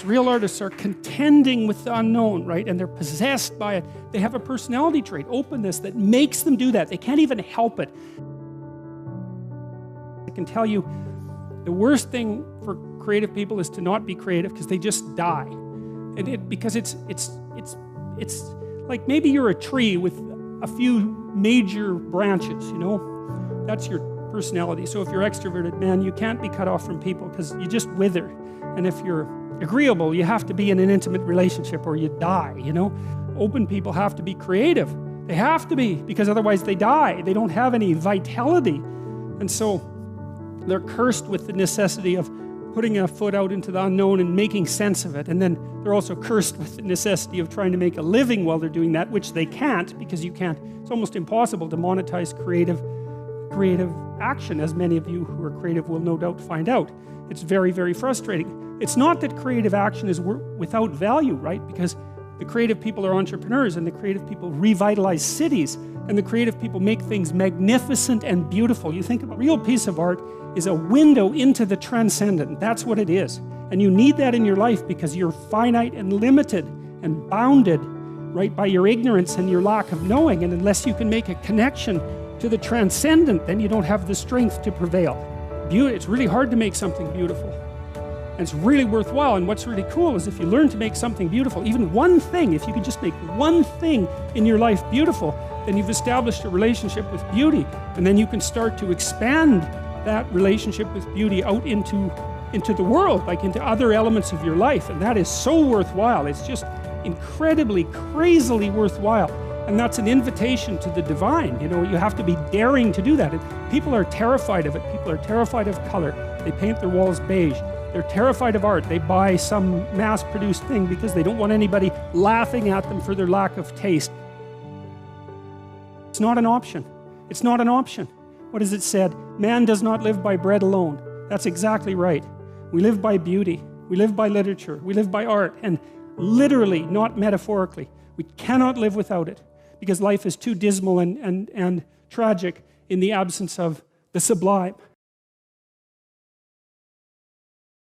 Real artists are contending with the unknown, right? And they're possessed by it. They have a personality trait, openness, that makes them do that. They can't even help it. I can tell you, the worst thing for creative people is to not be creative, because they just die. And because it's like maybe you're a tree with a few major branches, you know? That's your personality. So if you're extroverted, man, you can't be cut off from people because you just wither. And if you're agreeable, you have to be in an intimate relationship or you die, you know? Open people have to be creative. They have to be, because otherwise they die. They don't have any vitality. And so they're cursed with the necessity of putting a foot out into the unknown and making sense of it. And then they're also cursed with the necessity of trying to make a living while they're doing that, which they can't, because you can't. It's almost impossible to monetize creative action, as many of you who are creative will no doubt find out. It's very, very frustrating. It's not that creative action is without value, right? Because the creative people are entrepreneurs, and the creative people revitalize cities, and the creative people make things magnificent and beautiful. You think of a real piece of art is a window into the transcendent. That's what it is. And you need that in your life, because you're finite and limited and bounded, right, by your ignorance and your lack of knowing. And unless you can make a connection to the transcendent, then you don't have the strength to prevail. It's really hard to make something beautiful. And it's really worthwhile. And what's really cool is if you learn to make something beautiful, even one thing, if you could just make one thing in your life beautiful, then you've established a relationship with beauty. And then you can start to expand that relationship with beauty out into the world, like into other elements of your life. And that is so worthwhile. It's just incredibly, crazily worthwhile. And that's an invitation to the divine. You know, you have to be daring to do that. And people are terrified of it. People are terrified of color. They paint their walls beige. They're terrified of art. They buy some mass-produced thing because they don't want anybody laughing at them for their lack of taste. It's not an option. It's not an option. What has it said? Man does not live by bread alone. That's exactly right. We live by beauty. We live by literature. We live by art. And literally, not metaphorically. We cannot live without it, because life is too dismal and tragic in the absence of the sublime.